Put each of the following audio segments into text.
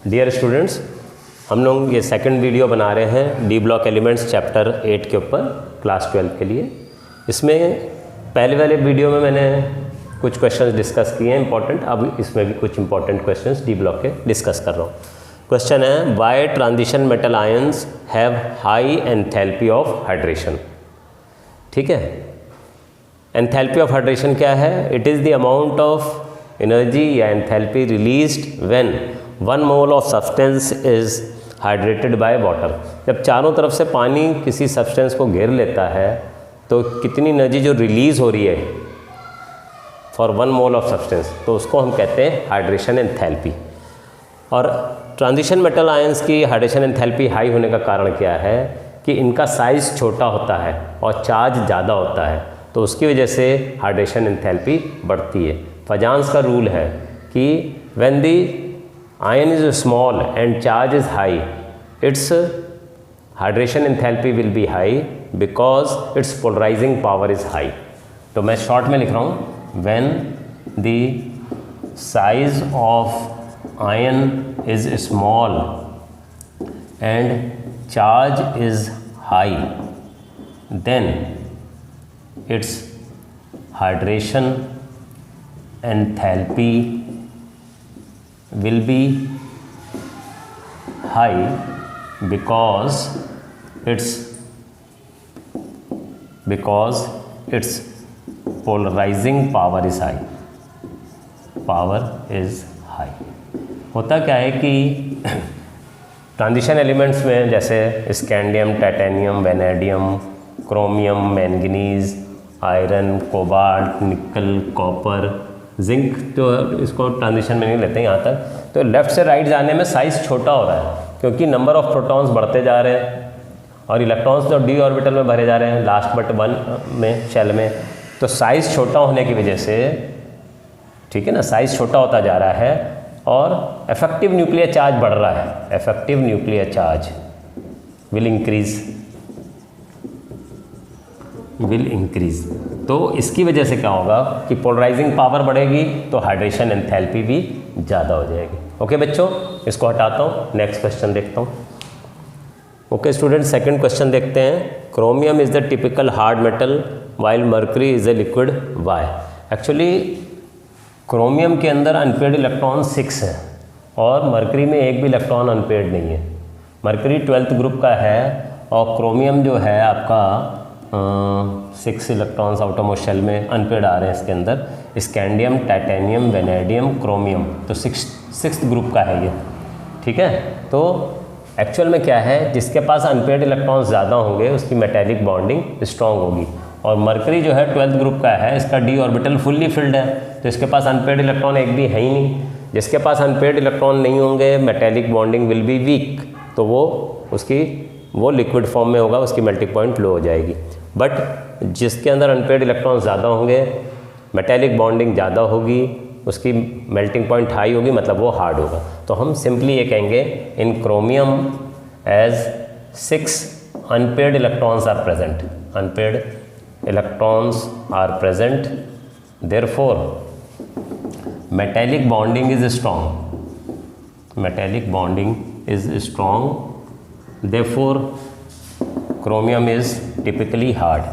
Dear students, हम लोग ये सेकंड वीडियो बना रहे हैं डी ब्लॉक एलिमेंट्स चैप्टर 8 के ऊपर क्लास 12 के लिए। इसमें पहले वाले वीडियो में मैंने कुछ क्वेश्चंस डिस्कस किए हैं इंपॉर्टेंट, अब इसमें भी कुछ इंपॉर्टेंट क्वेश्चंस डी ब्लॉक के डिस्कस कर रहा हूँ। क्वेश्चन है, why transition metal ions have high enthalpy of hydration. ठीक है, एंथैल्पी ऑफ हाइड्रेशन क्या है? It is the amount of energy या enthalpy released when 1 mole of substance is hydrated by water. जब चारों तरफ से पानी किसी सब्सटेंस को घेर लेता है तो कितनी एनर्जी जो रिलीज़ हो रही है फॉर 1 मोल ऑफ सब्सटेंस, तो उसको हम कहते हैं हाइड्रेशन एंथैल्पी। और ट्रांजिशन मेटल आयंस की हाइड्रेशन एंथैल्पी हाई होने का कारण क्या है कि इनका साइज़ छोटा होता है और चार्ज ज़्यादा होता है, तो उसकी वजह से हाइड्रेशन एंथैल्पी बढ़ती है। फजान्स का रूल है कि when the ion is small and charge is high, its hydration enthalpy will be high because its polarizing power is high। तो मैं शॉर्ट में लिख रहा हूँ, when the size of ion is small and charge is high, then its hydration enthalpy will be high because its polarizing power is high। होता क्या है कि ट्रांजिशन एलिमेंट्स में जैसे scandium, titanium, vanadium, chromium, manganese, iron, cobalt, nickel, copper, zinc, तो इसको transition में नहीं लेते हैं यहाँ तक। तो लेफ़्ट से राइट जाने में साइज़ छोटा हो रहा है क्योंकि नंबर ऑफ़ प्रोटॉन्स बढ़ते जा रहे हैं और इलेक्ट्रॉन्स तो डी ऑर्बिटल में भरे जा रहे हैं लास्ट बट 1 में शेल में। तो साइज़ छोटा होने की वजह से, ठीक है ना, साइज़ छोटा होता जा रहा है और इफेक्टिव न्यूक्लियर चार्ज बढ़ रहा है। Effective nuclear charge will increase. तो इसकी वजह से क्या होगा कि पोलराइजिंग पावर बढ़ेगी तो हाइड्रेशन एंथैल्पी भी ज़्यादा हो जाएगी। ओके बच्चों, इसको हटाता हूँ, नेक्स्ट क्वेश्चन देखता हूँ। ओके स्टूडेंट, सेकंड क्वेश्चन देखते हैं। Chromium is the typical hard metal while mercury is the liquid, why. Actually chromium के अंदर अनपेयर्ड इलेक्ट्रॉन 6 हैं और मर्करी में एक भी इलेक्ट्रॉन अनपेयर्ड नहीं है। मर्करी 12th ग्रुप का है और क्रोमियम जो है आपका 6 इलेक्ट्रॉन्स आउटरमोस्ट शेल में अनपेयर्ड आ रहे हैं इसके अंदर। स्कैंडियम, टाइटेनियम, वैनेडियम, क्रोमियम, तो 6th ग्रुप का है ये। ठीक है, तो एक्चुअल में क्या है, जिसके पास अनपेयर्ड इलेक्ट्रॉन्स ज़्यादा होंगे उसकी मेटेलिक बॉन्डिंग स्ट्रॉन्ग होगी। और मर्करी जो है 12th ग्रुप का है, इसका डी ऑर्बिटल फुल्ली फिल्ड है तो इसके पास अनपेयर्ड इलेक्ट्रॉन एक भी है ही नहीं। जिसके पास अनपेयर्ड इलेक्ट्रॉन नहीं होंगे metallic bonding will be weak, तो वो लिक्विड फॉर्म में होगा, उसकी मेल्टिंग पॉइंट लो हो जाएगी। बट जिसके अंदर अनपेयर्ड इलेक्ट्रॉन ज़्यादा होंगे, मेटेलिक बॉन्डिंग ज़्यादा होगी, उसकी मेल्टिंग पॉइंट हाई होगी, मतलब वो हार्ड होगा। तो हम सिंपली ये कहेंगे, in chromium as 6 unpaired electrons are present, unpaired electrons are present, therefore metallic bonding is strong, metallic bonding is strong, therefore chromium is typically hard,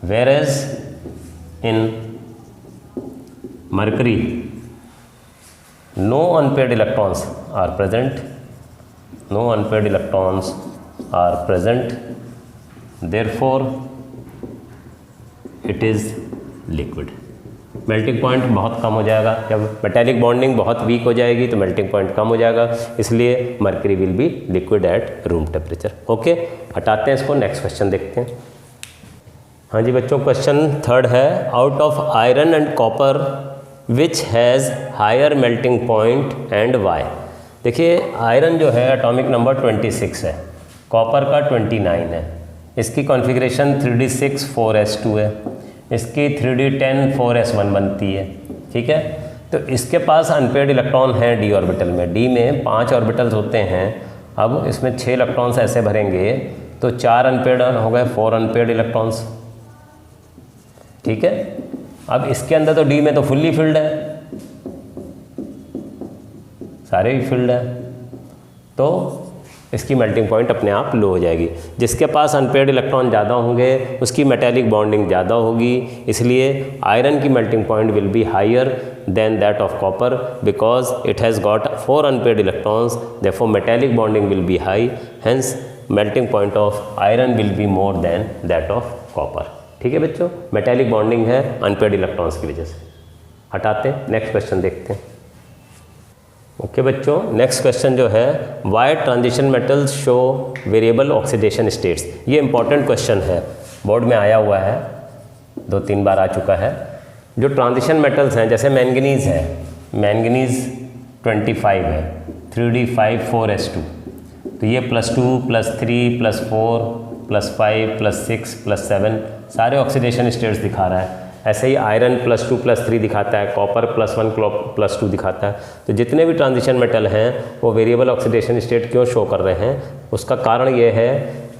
whereas in mercury no unpaired electrons are present, therefore it is liquid। Melting point बहुत कम हो जाएगा, जब metallic bonding बहुत week हो जाएगी तो melting point कम हो जाएगा, इसलिए mercury will be liquid at room temperature. Okay, हटाते हैं इसको, नेक्स्ट क्वेश्चन देखते हैं। हाँ जी बच्चों, क्वेश्चन थर्ड है, out of iron and copper which has higher melting point and why. देखिए, आयरन जो है एटॉमिक नंबर 26 है, कॉपर का 29 है, इसकी कॉन्फ़िगरेशन 3d6 4s2 है, इसकी 3d10 4s1 बनती है। ठीक है, तो इसके पास अनपेयर्ड इलेक्ट्रॉन है डी ऑर्बिटल में, डी में 5 ऑर्बिटल्स होते हैं। अब इसमें 6 इलेक्ट्रॉन्स ऐसे भरेंगे तो 4 अनपेयर्ड हो गए, 4 अनपेयर्ड इलेक्ट्रॉन्स। ठीक है, अब इसके अंदर तो डी में तो फुल्ली फिल्ड है, सारे ही फिल्ड हैं, तो इसकी मेल्टिंग पॉइंट अपने आप लो हो जाएगी। जिसके पास अनपेयर्ड इलेक्ट्रॉन ज़्यादा होंगे उसकी मेटेलिक बॉन्डिंग ज़्यादा होगी, इसलिए आयरन की melting point will be higher than that of copper because it has got 4 unpaired electrons, therefore metallic bonding will be high, hence melting point of iron will be more than that of copper. ठीक है बच्चों, metallic bonding है unpaired electrons की वजह से। हटाते हैं, next question देखते हैं। ओके बच्चों, नेक्स्ट क्वेश्चन जो है why transition metals show variable oxidation states. ये इंपॉर्टेंट क्वेश्चन है, बोर्ड में आया हुआ है, 2-3 बार आ चुका है। जो ट्रांजिशन मेटल्स हैं जैसे मैंगनीज़ है, मैंगनीज़ 25 है, 3d5 4s2, तो ये +2 +3 +4 +5 +6 +7 सारे ऑक्सीडेशन स्टेट्स दिखा रहा है। ऐसे ही आयरन +2 +3 दिखाता है, कॉपर +1 +2 दिखाता है। तो जितने भी ट्रांजिशन मेटल हैं वो वेरिएबल ऑक्सीडेशन स्टेट क्यों शो कर रहे हैं, उसका कारण ये है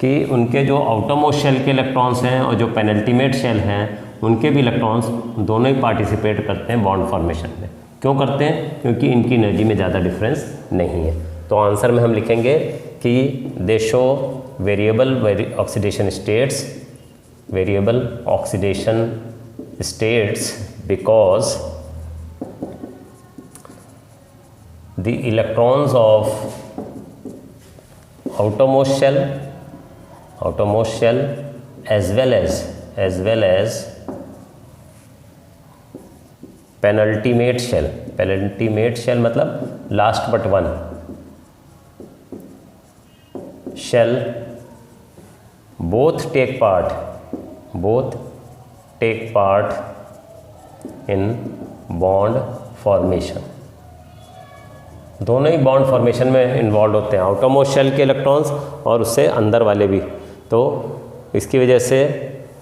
कि उनके जो आउटरमोस्ट शेल के इलेक्ट्रॉन्स हैं और जो पेनल्टीमेट शेल हैं उनके भी इलेक्ट्रॉन्स दोनों ही पार्टिसिपेट करते हैं बॉन्ड फॉर्मेशन में। क्यों करते हैं? क्योंकि इनकी एनर्जी में ज़्यादा डिफरेंस नहीं है। तो आंसर में हम लिखेंगे कि दे show variable oxidation states, variable oxidation states because the electrons of outermost shell as well as penultimate shell मतलब last but one shell both take part in bond formation। दोनों ही बॉन्ड फॉर्मेशन में involve होते हैं, outermost shell के electrons और उससे अंदर वाले भी। तो इसकी वजह से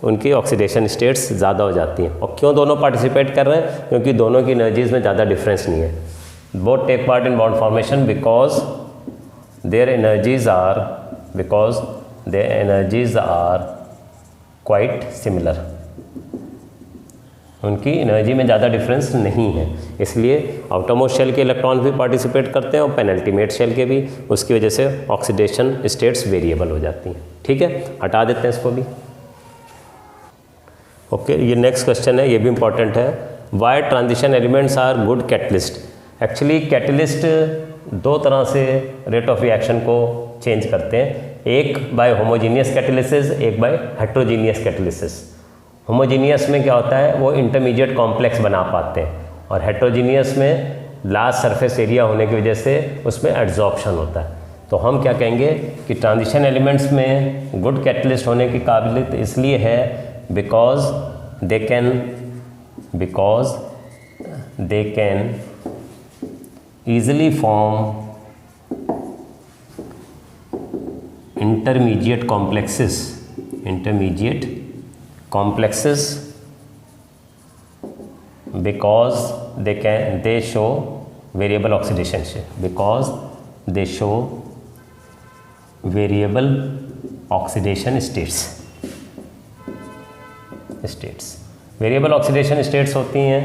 उनकी ऑक्सीडेशन स्टेट्स ज़्यादा हो जाती हैं। और क्यों दोनों पार्टिसिपेट कर रहे हैं? क्योंकि दोनों की एनर्जीज़ में ज़्यादा डिफरेंस नहीं है। Both take part in bond formation because their energies are quite similar. उनकी एनर्जी में ज़्यादा डिफरेंस नहीं है, इसलिए आउटरमोस्ट शेल के इलेक्ट्रॉन भी पार्टिसिपेट करते हैं और पेनल्टीमेट शेल के भी। उसकी वजह से ऑक्सीडेशन स्टेट्स वेरिएबल हो जाती हैं। ठीक है, हटा देते हैं इसको भी। ओके, ये नेक्स्ट क्वेश्चन है, ये भी इंपॉर्टेंट है। Why transition elements are good catalyst. Actually catalyst 2 तरह से रेट ऑफ रिएक्शन को चेंज करते हैं, एक बाय होमोजीनियस कैटलिसिस, एक बाय हेट्रोजीनियस कैटलिसिस। होमोजीनियस में क्या होता है, वो इंटरमीडिएट कॉम्प्लेक्स बना पाते हैं, और हेट्रोजीनियस में लार्ज सरफेस एरिया होने की वजह से उसमें एड्जॉर्प्शन होता है। तो हम क्या कहेंगे कि ट्रांजिशन एलिमेंट्स में गुड कैटलिस्ट होने की काबिलियत इसलिए है because they can easily form intermediate complexes because they show variable oxidation state, because they show variable oxidation states। Variable oxidation states होती हैं,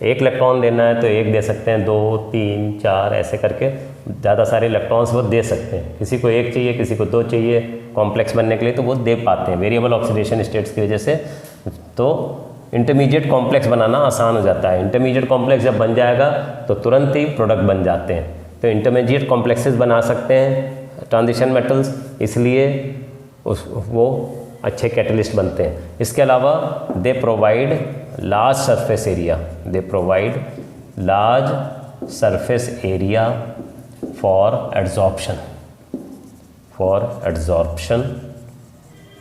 एक इलेक्ट्रॉन देना है तो एक दे सकते हैं, 2 3 4 ऐसे करके ज़्यादा सारे इलेक्ट्रॉन्स वो दे सकते हैं। किसी को 1 चाहिए, किसी को 2 चाहिए कॉम्प्लेक्स बनने के लिए, तो वो दे पाते हैं वेरिएबल ऑक्सीडेशन स्टेट्स की वजह से। तो इंटरमीडिएट कॉम्प्लेक्स बनाना आसान हो जाता है। इंटरमीडिएट कॉम्प्लेक्स जब बन जाएगा तो तुरंत ही प्रोडक्ट बन जाते हैं। तो इंटरमीडिएट कॉम्प्लेक्सेस बना सकते हैं ट्रांजिशन मेटल्स, इसलिए वो अच्छे कैटलिस्ट बनते हैं। इसके अलावा they provide large surface area for adsorption.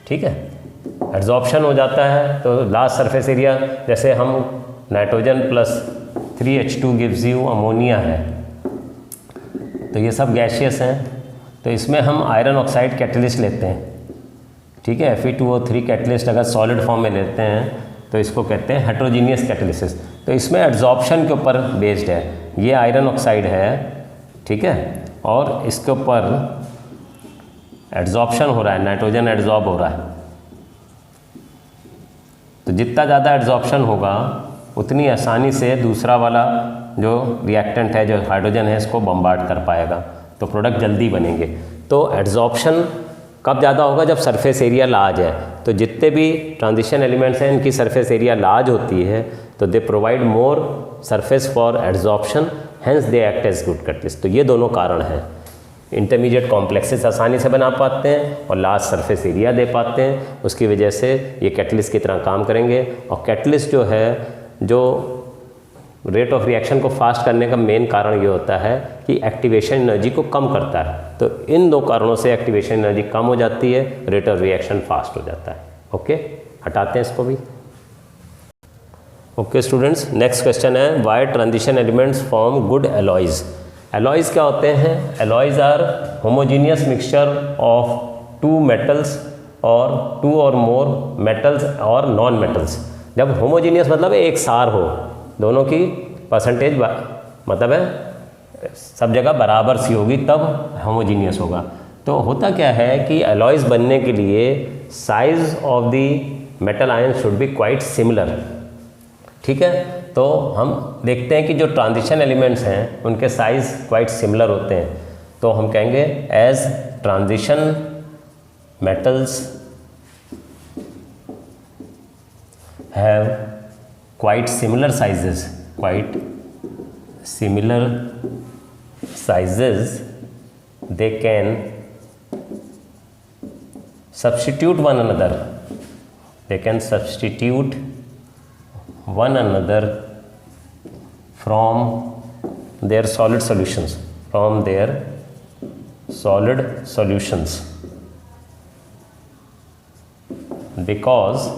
ठीक है, एड्जॉर्प्शन हो जाता है तो लार्ज सरफेस एरिया, जैसे हम nitrogen +3H2 gives you ammonia है, तो ये सब गैशियस हैं। तो इसमें हम आयरन ऑक्साइड कैटलिस्ट लेते हैं। ठीक है, Fe2O3 कैटलिस्ट अगर सॉलिड फॉर्म में लेते हैं तो इसको कहते हैं हेट्रोजीनियस कैटलिसिस। तो इसमें एड्जॉर्प्शन के ऊपर बेस्ड है। ये आयरन ऑक्साइड है, ठीक है, और इसके ऊपर एड्जॉर्प्शन हो रहा है, नाइट्रोजन एड्जॉर्ब हो रहा है। तो जितना ज़्यादा एड्जॉर्प्शन होगा उतनी आसानी से दूसरा वाला जो रिएक्टेंट है, जो हाइड्रोजन है, इसको बम्बार्ड कर पाएगा, तो प्रोडक्ट जल्दी बनेंगे। तो एड्जॉर्प्शन कब ज़्यादा होगा? जब सरफेस एरिया लार्ज है। तो जितने भी ट्रांजिशन एलिमेंट्स हैं इनकी सरफेस एरिया लार्ज होती है, तो they provide more surface for adsorption, hence they act as good catalyst. तो ये दोनों कारण हैं। इंटरमीडिएट कॉम्प्लेक्सेस आसानी से बना पाते हैं और लार्ज सरफेस एरिया दे पाते हैं, उसकी वजह से ये कैटलिस्ट की तरह काम करेंगे। और कैटलिस्ट जो है, जो रेट ऑफ रिएक्शन को फास्ट करने का मेन कारण ये होता है कि एक्टिवेशन एनर्जी को कम करता है। तो इन दो कारणों से एक्टिवेशन एनर्जी कम हो जाती है, रेट ऑफ रिएक्शन फास्ट हो जाता है। ओके, हटाते हैं इसको भी। ओके स्टूडेंट्स, नेक्स्ट क्वेश्चन है why transition elements form good alloys. Alloys क्या होते हैं? Alloys are homogeneous mixture of two metals or two or more metals or non metals. जब होमोजीनियस मतलब एक सार हो, दोनों की परसेंटेज मतलब है सब जगह बराबर सी होगी, तब होमोजीनियस होगा। तो होता क्या है कि एलॉयज बनने के लिए size of the metal ion should be quite similar. ठीक है, तो हम देखते हैं कि जो ट्रांजिशन एलिमेंट्स हैं उनके साइज क्वाइट सिमिलर होते हैं। तो हम कहेंगे as transition metals have quite similar sizes, they can substitute one another, from their solid solutions, because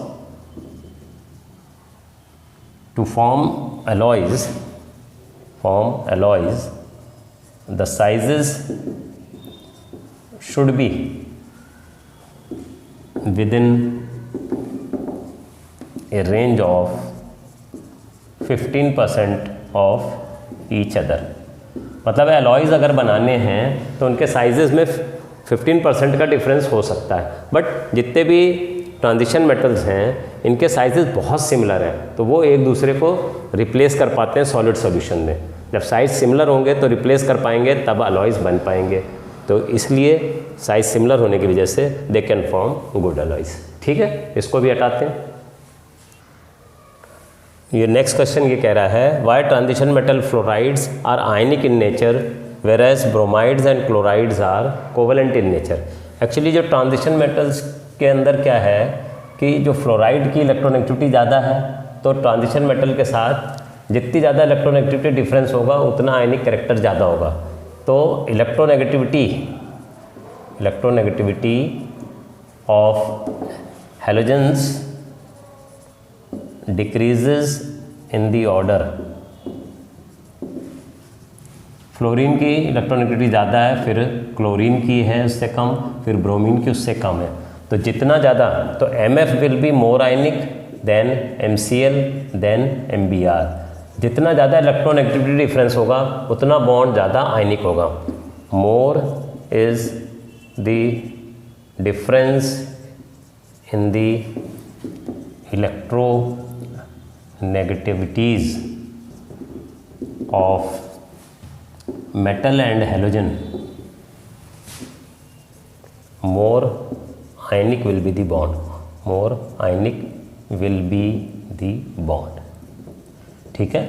to form alloys, the sizes should be within a range of 15% of each other। मतलब alloys अगर बनाने हैं तो उनके sizes में 15% का difference हो सकता है, बट जितने भी ट्रांजिशन मेटल्स हैं इनके साइजेस बहुत सिमिलर हैं, तो वो एक दूसरे को रिप्लेस कर पाते हैं सॉलिड सॉल्यूशन में। जब साइज सिमिलर होंगे तो रिप्लेस कर पाएंगे, तब अलॉयज़ बन पाएंगे। तो इसलिए साइज सिमिलर होने की वजह से they can form good alloys. ठीक है, इसको भी हटाते हैं। ये नेक्स्ट क्वेश्चन ये कह रहा है why transition metal fluorides are ionic in nature where as bromides and chlorides are covalent in nature. Actually जो ट्रांजिशन मेटल्स के अंदर क्या है कि जो फ्लोराइड की इलेक्ट्रोनेगेटिविटी ज़्यादा है, तो ट्रांजिशन मेटल के साथ जितनी ज़्यादा इलेक्ट्रोनेगेटिविटी डिफरेंस होगा उतना आयनिक कैरेक्टर ज़्यादा होगा। तो electronegativity of halogens decreases in the order. Fluorine की इलेक्ट्रोनेगेटिविटी ज़्यादा है, फिर क्लोरीन की है उससे कम, फिर ब्रोमीन की उससे कम है। तो जितना ज़्यादा, तो MF will be more ionic than MCl than MBr। जितना ज़्यादा इलेक्ट्रोनेगेटिविटी डिफरेंस होगा उतना बॉन्ड ज़्यादा आयनिक होगा। More is the difference in the electronegativities of metal and halogen, more ionic will be the bond, more ionic will be the bond। ठीक है,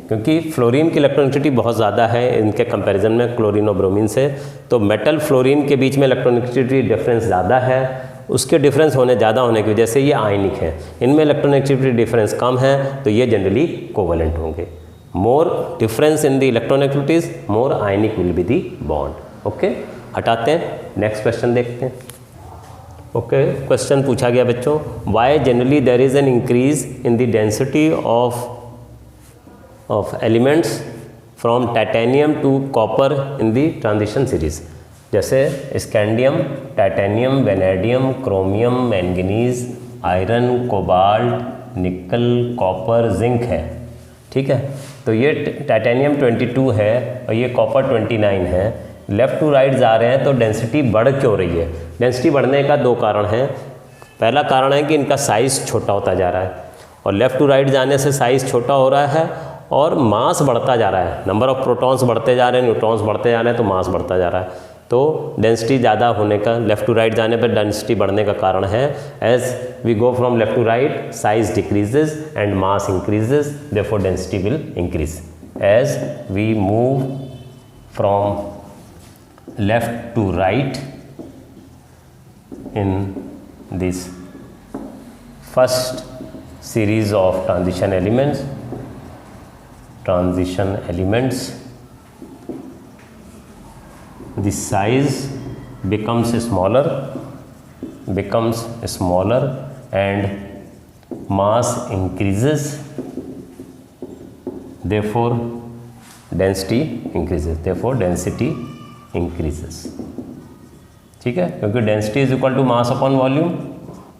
क्योंकि फ्लोरीन की इलेक्ट्रोनेगेटिविटी बहुत ज़्यादा है इनके कंपैरिजन में क्लोरीन और ब्रोमीन से, तो मेटल फ्लोरीन के बीच में इलेक्ट्रोनेगेटिविटी डिफरेंस ज़्यादा है, उसके डिफरेंस ज़्यादा होने की वजह से ये आयनिक है। इनमें इलेक्ट्रोनेगेटिविटी डिफरेंस कम है, तो ये जनरली कोवेलेंट होंगे। More difference in the electronegativities, more ionic will be the bond. Okay, हटाते हैं, नेक्स्ट क्वेश्चन देखते हैं। ओके, क्वेश्चन पूछा गया बच्चों, why generally there is an increase in the density of elements from titanium to copper in the transition series. जैसे scandium, titanium, vanadium, chromium, manganese, iron, cobalt, nickel, copper, zinc है। ठीक है, तो ये titanium 22 है और ये कॉपर 29 है। लेफ़्ट टू राइट जा रहे हैं तो डेंसिटी बढ़ क्यों रही है? डेंसिटी बढ़ने का दो कारण हैं। पहला कारण है कि इनका साइज़ छोटा होता जा रहा है, और लेफ़्ट टू राइट जाने से साइज़ छोटा हो रहा है और मास बढ़ता जा रहा है, नंबर ऑफ प्रोटॉन्स बढ़ते जा रहे हैं, न्यूट्रॉन्स बढ़ते जा रहे हैं, तो मास बढ़ता जा रहा है। तो डेंसिटी ज़्यादा होने का, लेफ़्ट टू राइट जाने पर डेंसिटी बढ़ने का कारण है as we go from left to right size decreases and mass increases, therefore density will increase. As we move from left to right in this first series of transition elements, the size becomes smaller and mass increases, therefore density increases। ठीक है, क्योंकि density is equal to mass upon volume,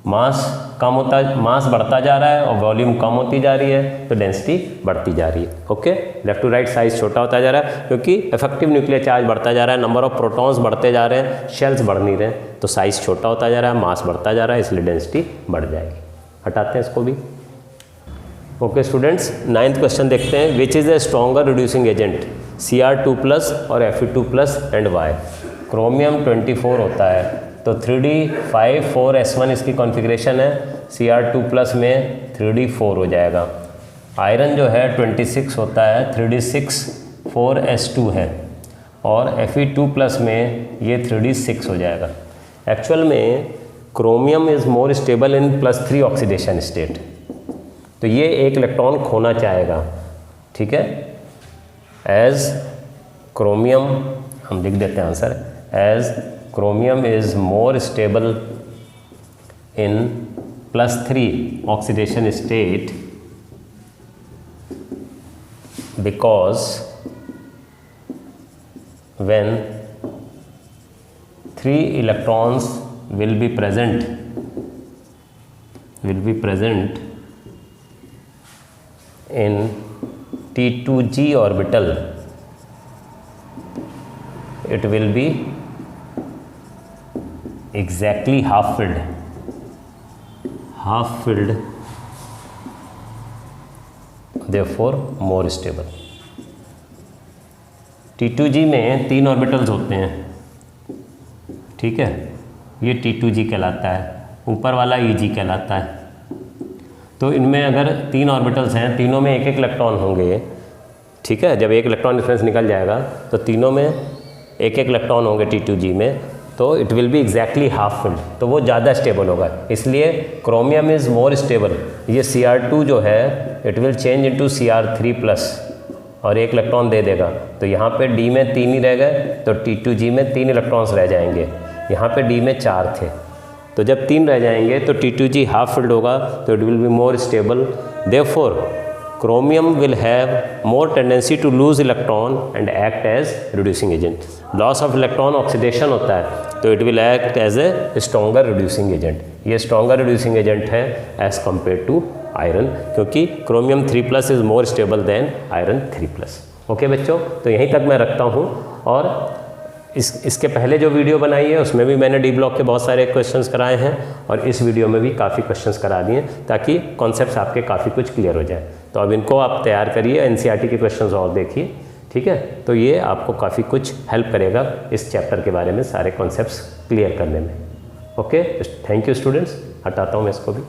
mass बढ़ता जा रहा है और volume कम होती जा रही है, तो डेंसिटी बढ़ती जा रही है। Okay, left to right size छोटा होता जा रहा है क्योंकि इफेक्टिव न्यूक्लियर चार्ज बढ़ता जा रहा है, नंबर ऑफ प्रोटॉन्स बढ़ते जा रहे हैं, शेल्स बढ़ नहीं रहे, तो साइज छोटा होता जा रहा है, मास बढ़ता जा रहा है, इसलिए डेंसिटी बढ़ जाएगी। हटाते हैं इसको भी। ओके स्टूडेंट्स, 9th क्वेश्चन देखते हैं। Which is a stronger reducing agent, Cr2+ और Fe2+ एंड वाई। क्रोमियम 24 होता है, तो 3d5,4s1 इसकी कॉन्फ़िगरेशन है, Cr2+ में 3d4 हो जाएगा। आयरन जो है 26 होता है, 3d6,4s2 है, और Fe2+ में ये 3d6 हो जाएगा। एक्चुअल में chromium is more stable in +3 oxidation state, तो ये एक इलेक्ट्रॉन खोना चाहेगा। ठीक है, एज क्रोमियम, हम लिख देते हैं answer, as chromium is more stable in +3 oxidation state because when 3 electrons will be present in T2g orbital, it will be exactly half filled, therefore more stable। T2g में 3 orbitals होते हैं। ठीक है, ये T2g कहलाता है, ऊपर वाला Eg कहलाता है। तो इनमें अगर 3 ऑर्बिटल्स हैं, तीनों में एक एक इलेक्ट्रॉन होंगे। ठीक है, जब एक इलेक्ट्रॉन डिफरेंस निकल जाएगा तो तीनों में एक एक इलेक्ट्रॉन होंगे T2g में, तो it will B exactly half filled, तो वो ज़्यादा स्टेबल होगा। इसलिए क्रोमियम इज़ मोर स्टेबल। ये Cr2 जो है it will change into Cr3+ और एक इलेक्ट्रॉन दे देगा, तो यहाँ पे D में 3 ही रह गए, तो T2g में 3 इलेक्ट्रॉन्स रह जाएंगे। यहाँ पे D में 4 थे, तो जब 3 रह जाएंगे तो T2g हाफ फिल्ड होगा, तो it will be more stable. Therefore chromium will have more tendency to lose electron and act as reducing agent. Loss of electron oxidation होता है, तो it will act as a stronger reducing agent. ये stronger reducing agent है as compare to iron, क्योंकि chromium 3+ is more stable than iron 3+। Okay बच्चों, तो यहीं तक मैं रखता हूँ। और इसके पहले जो वीडियो बनाई है उसमें भी मैंने डी ब्लॉक के बहुत सारे क्वेश्चंस कराए हैं, और इस वीडियो में भी काफ़ी क्वेश्चंस करा दिए, ताकि कॉन्सेप्ट्स आपके काफ़ी कुछ क्लियर हो जाए। तो अब इनको आप तैयार करिए, एनसीईआरटी के क्वेश्चंस और देखिए। ठीक है, तो ये आपको काफ़ी कुछ हेल्प करेगा इस चैप्टर के बारे में सारे कॉन्सेप्ट्स क्लियर करने में। Okay, thank you students. हटाता हूँ मैं इसको भी।